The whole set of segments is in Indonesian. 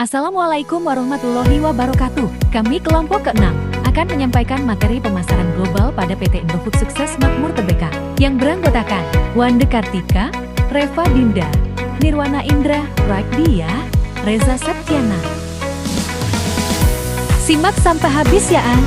Assalamualaikum warahmatullahi wabarakatuh. Kami kelompok ke-6 akan menyampaikan materi pemasaran global pada PT Indofood Sukses Makmur Tbk yang beranggotakan Wande Kartika, Reva Dinda, Nirwana Indra, Ragdia, Reza Septiana. Simak sampai habis ya an.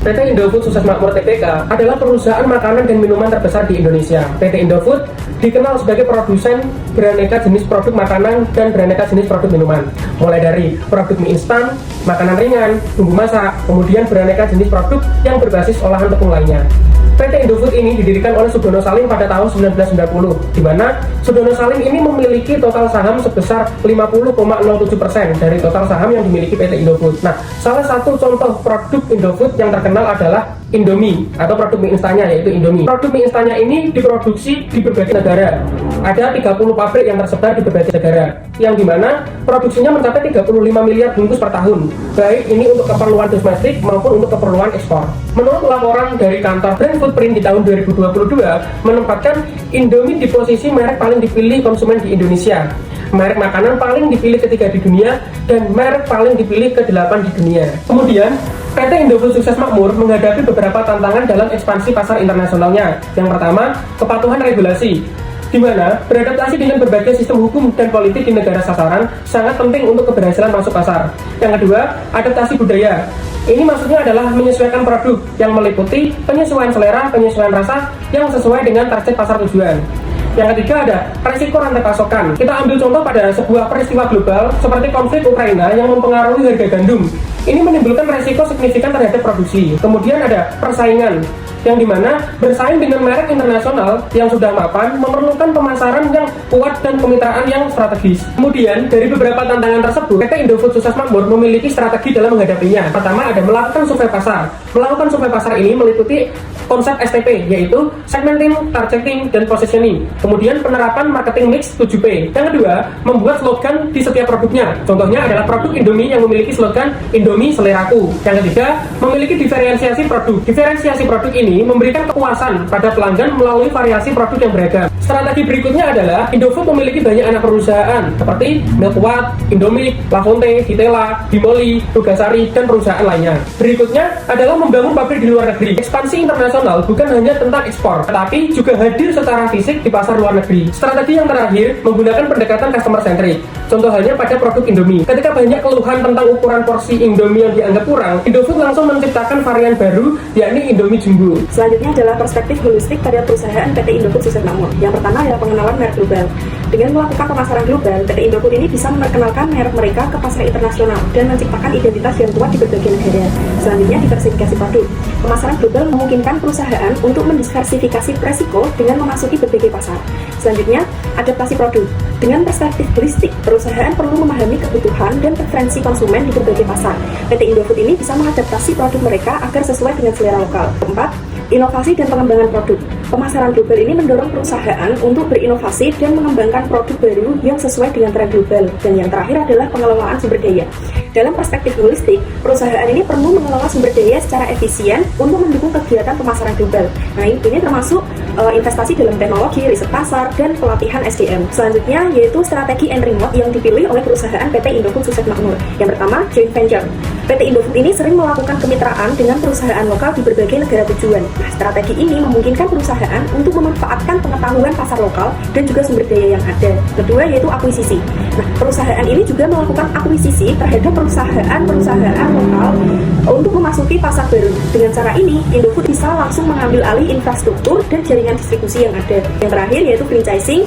PT Indofood Sukses Makmur Tbk adalah perusahaan makanan dan minuman terbesar di Indonesia. PT Indofood dikenal sebagai produsen beraneka jenis produk makanan dan beraneka jenis produk minuman. Mulai dari produk mie instan, makanan ringan, bumbu masak, kemudian beraneka jenis produk yang berbasis olahan tepung lainnya. PT Indofood ini didirikan oleh Sudono Salim pada tahun 1990, di mana Sudono Salim ini memiliki total saham sebesar 50,07% dari total saham yang dimiliki PT Indofood. Nah, salah satu contoh produk Indofood yang terkenal adalah Indomie atau produk mie instannya, yaitu Indomie. Produk mie instannya ini diproduksi di berbagai negara. Ada 30 pabrik yang tersebar di berbagai negara, yang dimana produksinya mencapai 35 miliar bungkus per tahun, baik ini untuk keperluan domestik maupun untuk keperluan ekspor. Menurut laporan dari kantor Brand Footprint di tahun 2022, menempatkan Indomie di posisi merek paling dipilih konsumen di Indonesia, merek makanan paling dipilih ketiga di dunia, dan merek paling dipilih ke-8 di dunia. Kemudian, PT Indofood Sukses Makmur menghadapi beberapa tantangan dalam ekspansi pasar internasionalnya. Yang pertama, kepatuhan regulasi, di mana beradaptasi dengan berbagai sistem hukum dan politik di negara sasaran sangat penting untuk keberhasilan masuk pasar. Yang kedua, adaptasi budaya. Ini maksudnya adalah menyesuaikan produk yang meliputi penyesuaian selera, penyesuaian rasa yang sesuai dengan target pasar tujuan. Yang ketiga ada resiko rantai pasokan. Kita ambil contoh pada sebuah peristiwa global seperti konflik Ukraina yang mempengaruhi harga gandum. Ini menimbulkan resiko signifikan terhadap produksi. Kemudian ada persaingan, yang dimana bersaing dengan merek internasional yang sudah mapan memerlukan pemasaran yang kuat dan kemitraan yang strategis. Kemudian dari beberapa tantangan tersebut, PT Indofood Sukses Makmur memiliki strategi dalam menghadapinya. Pertama ada melakukan survei pasar. Melakukan survei pasar ini meliputi konsep STP, yaitu segmenting, targeting, dan positioning. Kemudian penerapan marketing mix 7P. Yang kedua, membuat slogan di setiap produknya. Contohnya adalah produk Indomie yang memiliki slogan Indomie Seleraku. Yang ketiga, memiliki diferensiasi produk. Diferensiasi produk ini memberikan kepuasan pada pelanggan melalui variasi produk yang beragam. Strategi berikutnya adalah Indofood memiliki banyak anak perusahaan seperti Milkwat, Indomie, Lafonte, Hitela, Bimoli, Tugasari, dan perusahaan lainnya. Berikutnya adalah membangun pabrik di luar negeri. Ekspansi internasional bukan hanya tentang ekspor, tetapi juga hadir secara fisik di pasar luar negeri. Strategi yang terakhir menggunakan pendekatan customer centric. Contoh halnya pada produk Indomie. Ketika banyak keluhan tentang ukuran porsi Indomie yang dianggap kurang, Indofood langsung menciptakan varian baru, yakni Indomie Jumbo. Selanjutnya adalah perspektif holistik pada perusahaan PT Indofood Sukses Makmur. Yang pertama adalah pengenalan merek global. Dengan melakukan pemasaran global, PT Indofood ini bisa memperkenalkan merek mereka ke pasar internasional dan menciptakan identitas yang kuat di berbagai negara. Selanjutnya, diversifikasi produk. Pemasaran global memungkinkan perusahaan untuk mendiversifikasi resiko dengan memasuki berbagai pasar. Selanjutnya, adaptasi produk. Dengan perspektif holistik, perusahaan perlu memahami kebutuhan dan preferensi konsumen di berbagai pasar. PT Indofood ini bisa mengadaptasi produk mereka agar sesuai dengan selera lokal. Keempat, inovasi dan pengembangan produk. Pemasaran global ini mendorong perusahaan untuk berinovasi dan mengembangkan produk baru yang sesuai dengan tren global. Dan yang terakhir adalah pengelolaan sumber daya. Dalam perspektif holistik, perusahaan ini perlu mengelola sumber daya secara efisien untuk mendukung kegiatan pemasaran global. Nah, ini termasuk investasi dalam teknologi, riset pasar, dan pelatihan SDM. Selanjutnya yaitu strategi and remote yang dipilih oleh perusahaan PT Indofood Sukses Makmur. Yang pertama, joint venture. PT Indofood ini sering melakukan kemitraan dengan perusahaan lokal di berbagai negara tujuan. Nah, strategi ini memungkinkan perusahaan untuk memanfaatkan pengetahuan pasar lokal dan juga sumber daya yang ada. Kedua yaitu akuisisi. Nah, perusahaan ini juga melakukan akuisisi terhadap perusahaan lokal untuk memasuki pasar baru. Dengan cara ini, Indofood bisa langsung mengambil alih infrastruktur dan jaringan distribusi yang ada. Yang terakhir yaitu franchising.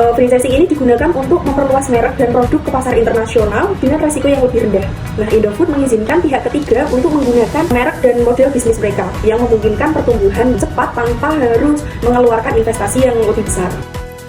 Franchising ini digunakan untuk memperluas merek dan produk ke pasar internasional dengan resiko yang lebih rendah. Nah, Indofood mengizinkan pihak ketiga untuk menggunakan merek dan model bisnis mereka yang memungkinkan pertumbuhan cepat tanpa harus mengeluarkan investasi yang lebih besar.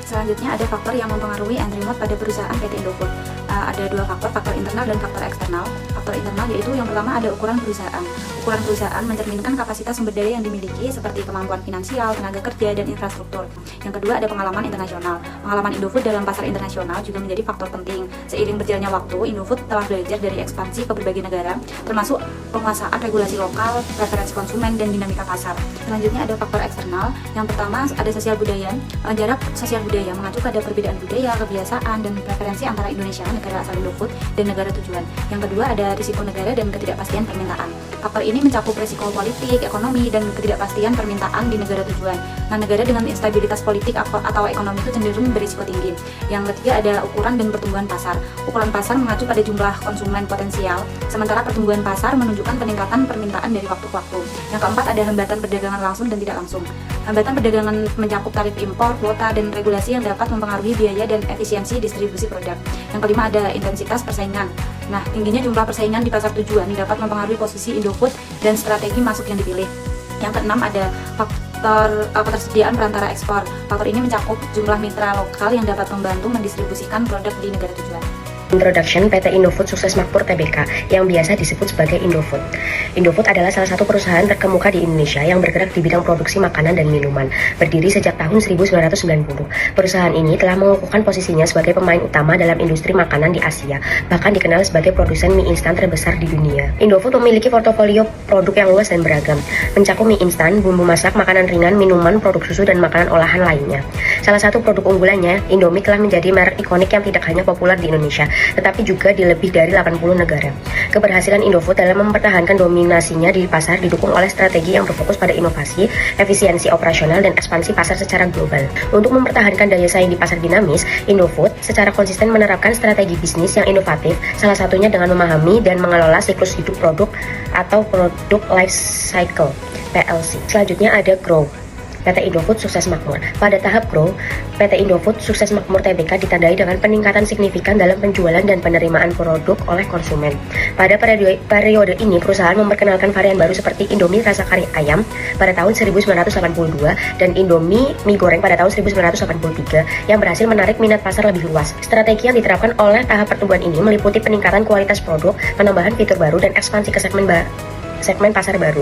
Selanjutnya ada faktor yang mempengaruhi and remote pada perusahaan PT Indofood. Ada dua faktor internal dan faktor eksternal. Faktor internal yaitu yang pertama ada ukuran perusahaan. Ukuran perusahaan mencerminkan kapasitas sumber daya yang dimiliki seperti kemampuan finansial, tenaga kerja, dan infrastruktur. Yang kedua ada pengalaman internasional. Pengalaman Indofood dalam pasar internasional juga menjadi faktor penting. Seiring berjalannya waktu, Indofood telah belajar dari ekspansi ke berbagai negara, termasuk penguasaan regulasi lokal, preferensi konsumen, dan dinamika pasar. Selanjutnya ada faktor eksternal. Yang pertama ada sosial budaya. Jarak sosial budaya mengacu pada perbedaan budaya, kebiasaan, dan preferensi antara Indonesia, negara asal Indofood dan negara tujuan. Yang kedua ada risiko negara dan ketidakpastian permintaan. Faktor ini mencakup risiko politik, ekonomi, dan ketidakpastian permintaan di negara tujuan. Nah, negara dengan instabilitas politik atau ekonomi itu cenderung berisiko tinggi. Yang ketiga ada ukuran dan pertumbuhan pasar. Ukuran pasar mengacu pada jumlah konsumen potensial, sementara pertumbuhan pasar menunjukkan peningkatan permintaan dari waktu ke waktu. Yang keempat ada hambatan perdagangan langsung dan tidak langsung. Hambatan perdagangan mencakup tarif impor, kuota, dan regulasi yang dapat mempengaruhi biaya dan efisiensi distribusi produk. Yang kelima ada intensitas persaingan. Nah, tingginya jumlah persaingan di pasar tujuan dapat mempengaruhi posisi Indofood dan strategi masuk yang dipilih. Yang keenam ada faktor ketersediaan perantara ekspor. Faktor ini mencakup jumlah mitra lokal yang dapat membantu mendistribusikan produk di negara tujuan. Introduction PT Indofood Sukses Makmur Tbk yang biasa disebut sebagai Indofood. Indofood adalah salah satu perusahaan terkemuka di Indonesia yang bergerak di bidang produksi makanan dan minuman. Berdiri sejak tahun 1990. Perusahaan ini telah mengukuhkan posisinya sebagai pemain utama dalam industri makanan di Asia, bahkan dikenal sebagai produsen mie instan terbesar di dunia. Indofood memiliki portofolio produk yang luas dan beragam, mencakup mie instan, bumbu masak, makanan ringan, minuman, produk susu, dan makanan olahan lainnya. Salah satu produk unggulannya, Indomie, telah menjadi merek ikonik yang tidak hanya populer di Indonesia, tetapi juga di lebih dari 80 negara. Keberhasilan Indofood dalam mempertahankan dominasinya di pasar didukung oleh strategi yang berfokus pada inovasi, efisiensi operasional, dan ekspansi pasar secara global. Untuk mempertahankan daya saing di pasar dinamis, Indofood secara konsisten menerapkan strategi bisnis yang inovatif, salah satunya dengan memahami dan mengelola siklus hidup produk atau product life cycle (PLC). Selanjutnya ada Grow. PT Indofood Sukses Makmur. Pada tahap Grow, PT Indofood Sukses Makmur Tbk ditandai dengan peningkatan signifikan dalam penjualan dan penerimaan produk oleh konsumen. Pada periode ini, perusahaan memperkenalkan varian baru seperti Indomie rasa kari ayam pada tahun 1982 dan Indomie mie goreng pada tahun 1983 yang berhasil menarik minat pasar lebih luas. Strategi yang diterapkan oleh tahap pertumbuhan ini meliputi peningkatan kualitas produk, penambahan fitur baru, dan ekspansi ke segmen pasar baru.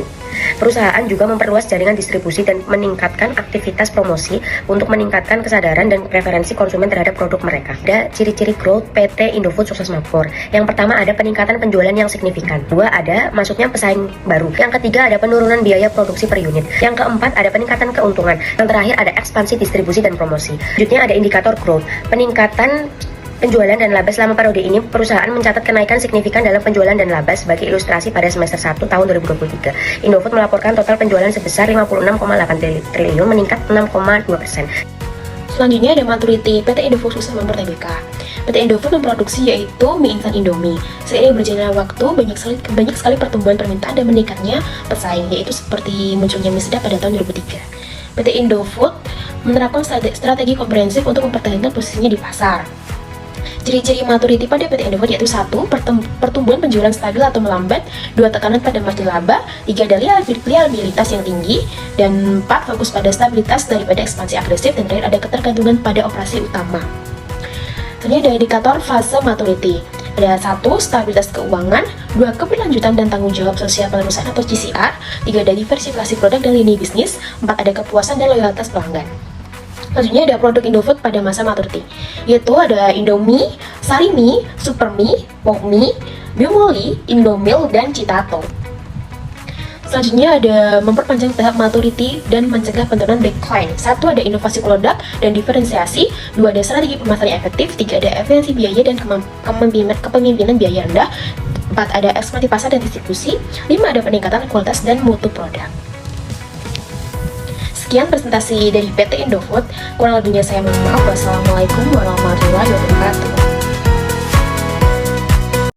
Perusahaan juga memperluas jaringan distribusi dan meningkatkan aktivitas promosi untuk meningkatkan kesadaran dan preferensi konsumen terhadap produk mereka. Ada ciri-ciri growth PT Indofood Sukses Makmur. Yang pertama ada peningkatan penjualan yang signifikan. Dua, ada masuknya pesaing baru. Yang ketiga ada penurunan biaya produksi per unit. Yang keempat ada peningkatan keuntungan. Yang terakhir ada ekspansi distribusi dan promosi. Selanjutnya ada indikator growth. Peningkatan penjualan dan laba. Selama periode ini, perusahaan mencatat kenaikan signifikan dalam penjualan dan laba. Sebagai ilustrasi, pada semester 1 tahun 2023, Indofood melaporkan total penjualan sebesar 56,8 triliun, meningkat 6,2%. Selanjutnya ada maturity PT Indofood Sukses Makmur Tbk. PT Indofood memproduksi yaitu mie instan Indomie. Seiring berjalannya waktu, banyak sekali pertumbuhan permintaan dan meningkatnya pesaing, yaitu seperti munculnya mie sedap pada tahun 2003. PT Indofood menerapkan strategi komprehensif untuk mempertahankan posisinya di pasar. Ciri-ciri maturity pada PT Indofood yaitu 1. Pertumbuhan penjualan stabil atau melambat, 2. Tekanan pada margin laba, 3. Ada liabilitas yang tinggi, dan 4. Fokus pada stabilitas daripada ekspansi agresif, dan terakhir ada ketergantungan pada operasi utama. Selanjutnya ada indikator fase maturity. Ada 1. Stabilitas keuangan, 2. Keberlanjutan dan tanggung jawab sosial perusahaan atau CSR, 3. Ada diversifikasi produk dan lini bisnis, 4. Ada kepuasan dan loyalitas pelanggan. Selanjutnya ada produk Indofood pada masa maturity, yaitu ada Indomie, Sarimi, Supermie, Pokmie, Biomoli, Indomil, dan Citato. Selanjutnya ada memperpanjang tahap maturity dan mencegah penurunan decline. 1. Ada inovasi produk dan diferensiasi, 2. Ada strategi pemasaran yang efektif, 3. Ada efisiensi biaya dan kepemimpinan biaya rendah, 4. Ada ekspansi pasar dan distribusi, 5. Ada peningkatan kualitas dan mutu produk. Sekian presentasi dari PT Indofood. Kurang lebihnya saya mohon maaf. Wassalamualaikum warahmatullahi wabarakatuh.